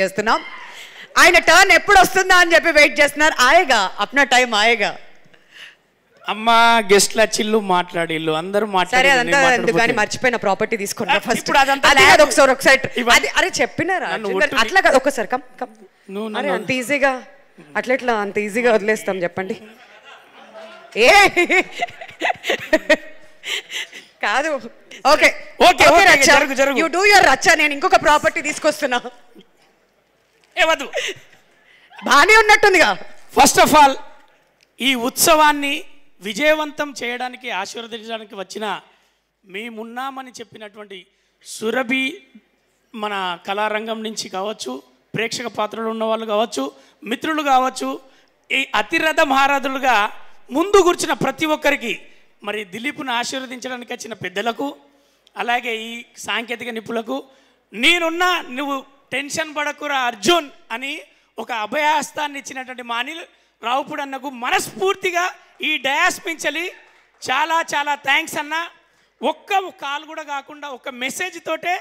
చేస్తున్నాం. ఆయన టర్న్ ఎప్పుడు వస్తుందా అని చెప్పి వెయిట్ చేస్తున్నారు. ఆయేగా అప్నా టైం ఆయేగా. అమ్మా గెస్ట్ల చిల్లు మాట్లాడిల్లు అందరూ సరే అదంతా ఎందుకని మర్చిపోయిన ప్రాపర్టీ తీసుకున్నా ఫస్ట్. ఒకసారి అరే చెప్పినారా అట్లా కదా ఒకసారి కమ్ కమ్. అరే అంత ఈజీగా అట్లా అంత ఈజీగా వదిలేస్తాం చెప్పండి. ఏ కాదు. Okay okay you do your రచ్చ. నేను ఇంకొక ప్రాపర్టీ తీసుకొస్తున్నా. ఏవద్దు బానే ఉన్నట్టుందిగా. ఫస్ట్ ఆఫ్ ఆల్ ఈ ఉత్సవాన్ని విజయవంతం చేయడానికి ఆశీర్వదించడానికి వచ్చిన మేమున్నామని చెప్పినటువంటి సురభి మన కళారంగం నుంచి కావచ్చు, ప్రేక్షక పాత్రలు ఉన్న వాళ్ళు కావచ్చు, మిత్రులు కావచ్చు, ఈ అతిరథ మహారథులుగా ముందు కూర్చున్న ప్రతి ఒక్కరికి, మరి దిలీప్ను ఆశీర్వదించడానికి వచ్చిన పెద్దలకు, అలాగే ఈ సాంకేతిక నిపుణులకు, నేనున్నా నువ్వు టెన్షన్ పడకురా అర్జున్ అని ఒక అభయహస్తాన్ని ఇచ్చినటువంటి మా అనిల్ రావుపూడి అన్నకు మనస్ఫూర్తిగా ఈ డయాస్ మించలి చాలా చాలా థ్యాంక్స్ అన్న. ఒక్క కాల్ కూడా కాకుండా ఒక మెసేజ్ తోటే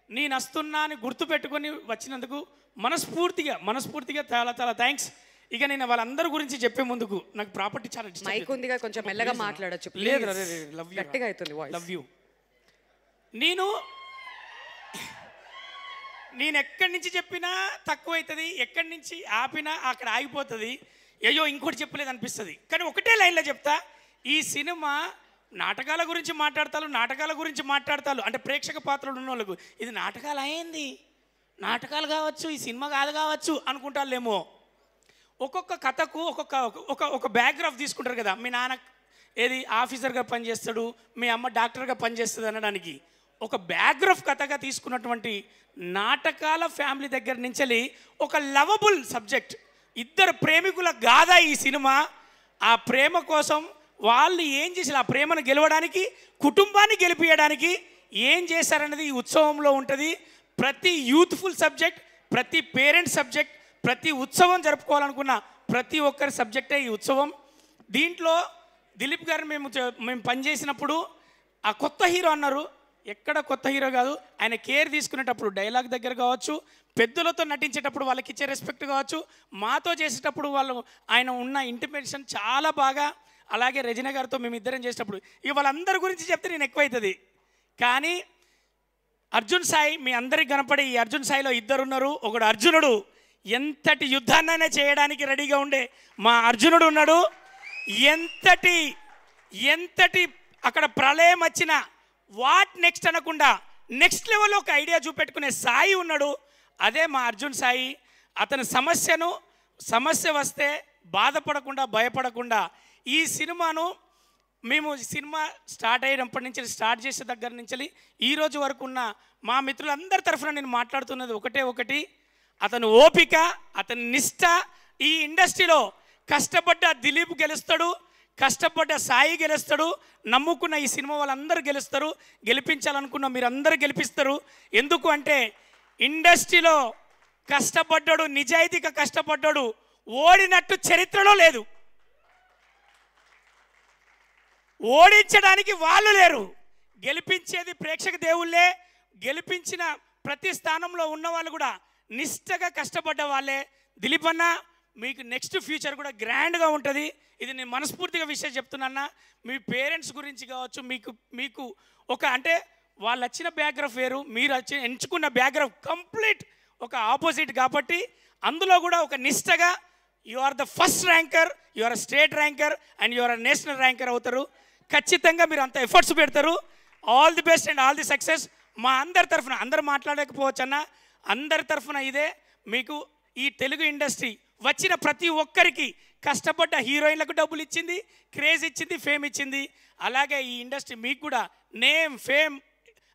నేను వస్తున్నా అని గుర్తుపెట్టుకొని వచ్చినందుకు మనస్ఫూర్తిగా చాలా చాలా థ్యాంక్స్. ఇక నేను వాళ్ళందరి గురించి చెప్పే ముందుకు నాకు ప్రాపర్టీ చాలా మైక్ ఉందిగా, కొంచెం మెల్లగా మాట్లాడొచ్చు. లేదు గట్టిగా అవుతుంది వాయిస్. Love you. నేను ఎక్కడి నుంచి చెప్పినా తక్కువ అవుతుంది, ఎక్కడి నుంచి ఆపినా అక్కడ ఆగిపోతుంది. అయ్యో ఇంకోటి చెప్పలేదు అనిపిస్తుంది. కానీ ఒకటే లైన్లో చెప్తా, ఈ సినిమా నాటకాల గురించి మాట్లాడతారు అంటే ప్రేక్షక పాత్రలు ఉన్న వాళ్ళకు ఇది నాటకాలు అయింది, నాటకాలు కావచ్చు, ఈ సినిమా కాదు కావచ్చు అనుకుంటారులేమో. ఒక్కొక్క కథకు ఒక బ్యాక్గ్రాఫ్ తీసుకుంటారు కదా. మీ నాన్న ఏది ఆఫీసర్గా పనిచేస్తాడు, మీ అమ్మ డాక్టర్గా పనిచేస్తుంది అనడానికి ఒక బ్యాక్గ్రాఫ్ కథగా తీసుకున్నటువంటి నాటకాల ఫ్యామిలీ దగ్గర నుంచి ఒక లవబుల్ సబ్జెక్ట్, ఇద్దరు ప్రేమికుల గాథ ఈ సినిమా. ఆ ప్రేమ కోసం వాళ్ళు ఏం చేసి ఆ ప్రేమను గెలవడానికి, కుటుంబాన్ని గెలిపించడానికి ఏం చేశారనేది ఈ ఉత్సవంలో ఉంటుంది. ప్రతి యూత్ఫుల్ సబ్జెక్ట్, ప్రతి పేరెంట్ సబ్జెక్ట్, ప్రతి ఉత్సవం జరుపుకోవాలనుకున్న ప్రతి ఒక్కరి సబ్జెక్టే ఈ ఉత్సవం. దీంట్లో దిలీప్ గారు మేము పనిచేసినప్పుడు ఆ కొత్త హీరో అన్నారు. ఎక్కడ కొత్త హీరో కాదు, ఆయన కేర్ తీసుకునేటప్పుడు డైలాగ్ దగ్గర కావచ్చు, పెద్దలతో నటించేటప్పుడు వాళ్ళకి ఇచ్చే రెస్పెక్ట్ కావచ్చు, మాతో చేసేటప్పుడు ఆయన ఉన్న ఇంటిమేషన్ చాలా బాగా. అలాగే రజనీ గారితో మేము ఇద్దరం చేసేటప్పుడు ఇక వాళ్ళందరి గురించి చెప్తే నేను ఎక్కువ అవుతుంది. కానీ అర్జున్ సాయి మీ అందరికి కనపడే ఈ అర్జున్ సాయిలో ఇద్దరు ఉన్నారు. ఒకడు అర్జునుడు, ఎంతటి యుద్ధాన్నైనా చేయడానికి రెడీగా ఉండే మా అర్జునుడు ఉన్నాడు. ఎంతటి అక్కడ ప్రళయం వచ్చినా వాట్ నెక్స్ట్ అనకుండా నెక్స్ట్ లెవెల్లో ఒక ఐడియా చూపెట్టుకునే సాయి ఉన్నాడు. అదే మా అర్జున్ సాయి. అతని సమస్య వస్తే బాధపడకుండా భయపడకుండా ఈ సినిమాను మేము సినిమా స్టార్ట్ అయినప్పటి నుంచి స్టార్ట్ చేసే దగ్గర నుంచి ఈ రోజు వరకు ఉన్న మా మిత్రులందరి తరఫున నేను మాట్లాడుతున్నది ఒకటి, అతను ఓపిక, అతని నిష్ట. ఈ ఇండస్ట్రీలో కష్టపడ్డ దిలీప్ గెలుస్తాడు, కష్టపడ్డ సాయి గెలుస్తాడు, నమ్ముకున్న ఈ సినిమా వాళ్ళందరూ గెలుస్తారు, గెలిపించాలనుకున్న మీరందరూ గెలిపిస్తారు. ఎందుకు అంటే ఇండస్ట్రీలో కష్టపడ్డాడు, నిజాయితీగా కష్టపడ్డాడు, ఓడినట్టు చరిత్రలో లేదు. ఓడించడానికి వాళ్ళు లేరు, గెలిపించేది ప్రేక్షక దేవుళ్ళే. గెలిపించిన ప్రతి స్థానంలో ఉన్న వాళ్ళు కూడా నిష్టగా కష్టపడ్డ వాళ్ళే. దిలీప్ అన్న మీకు నెక్స్ట్ ఫ్యూచర్ కూడా గ్రాండ్గా ఉంటుంది. ఇది నేను మనస్ఫూర్తిగా విషయం చెప్తున్నా. మీ పేరెంట్స్ గురించి కావచ్చు, మీకు ఒక అంటే వాళ్ళు వచ్చిన బ్యాక్గ్రౌండ్ వేరు, మీరు ఎంచుకున్న బ్యాక్గ్రౌండ్ కంప్లీట్ ఒక ఆపోజిట్ కాబట్టి అందులో కూడా ఒక నిష్టగా you are the first ranker, you are state ranker and you are national ranker అవుతారు. ఖచ్చితంగా మీరు అంత ఎఫర్ట్స్ పెడతారు. All the best and all the success. మా అందరి తరఫున, అందరు మాట్లాడకపోవచ్చు అన్న, అందరి తరఫున ఇదే మీకు ఈ తెలుగు ఇండస్ట్రీ వచ్చిన ప్రతి ఒక్కరికి కష్టపడ్డ హీరోయిన్లకు డబ్బులు ఇచ్చింది, క్రేజ్ ఇచ్చింది, ఫేమ్ ఇచ్చింది. అలాగే ఈ ఇండస్ట్రీ మీకు కూడా నేమ్, ఫేమ్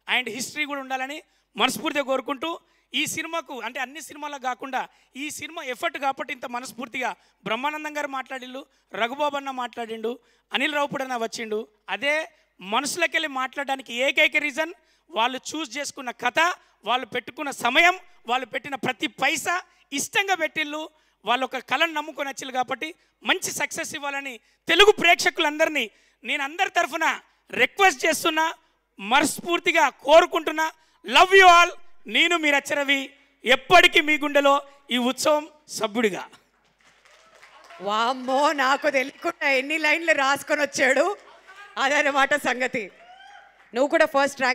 అండ్ హిస్టరీ కూడా ఉండాలని మనస్ఫూర్తిగా కోరుకుంటూ ఈ సినిమాకు అంటే అన్ని సినిమాలకు కాకుండా ఈ సినిమా ఎఫర్ట్ కాబట్టి ఇంత మనస్ఫూర్తిగా బ్రహ్మానందం గారు మాట్లాడిండు, రఘుబాబు అన్న మాట్లాడిండు, అనిల్ రావుపూడి అన్న వచ్చిండు. అదే మనసులోకి వెళ్ళి మాట్లాడడానికి ఏకైక రీజన్ వాళ్ళు చూస్ చేసుకున్న కథ, వాళ్ళు పెట్టుకున్న సమయం, వాళ్ళు పెట్టిన ప్రతి పైసా ఇష్టంగా పెట్టిళ్ళు. వాళ్ళు ఒక కళను నమ్ముకొని వచ్చిళ్ళు కాబట్టి మంచి సక్సెస్ ఇవ్వాలని తెలుగు ప్రేక్షకులందరినీ నేను అందరి తరఫున రిక్వెస్ట్ చేస్తున్నా, మనస్ఫూర్తిగా కోరుకుంటున్నా. Love you all. నేను మీ రచ్చరవి. ఎప్పటికీ మీ గుండెలో ఈ ఉత్సవం సభ్యుడిగా. వామ్మో, నాకు తెలియకుండా ఎన్ని లైన్లు రాసుకొని వచ్చాడు. అదనమాట సంగతి. నువ్వు కూడా ఫస్ట్ ర్యాంక్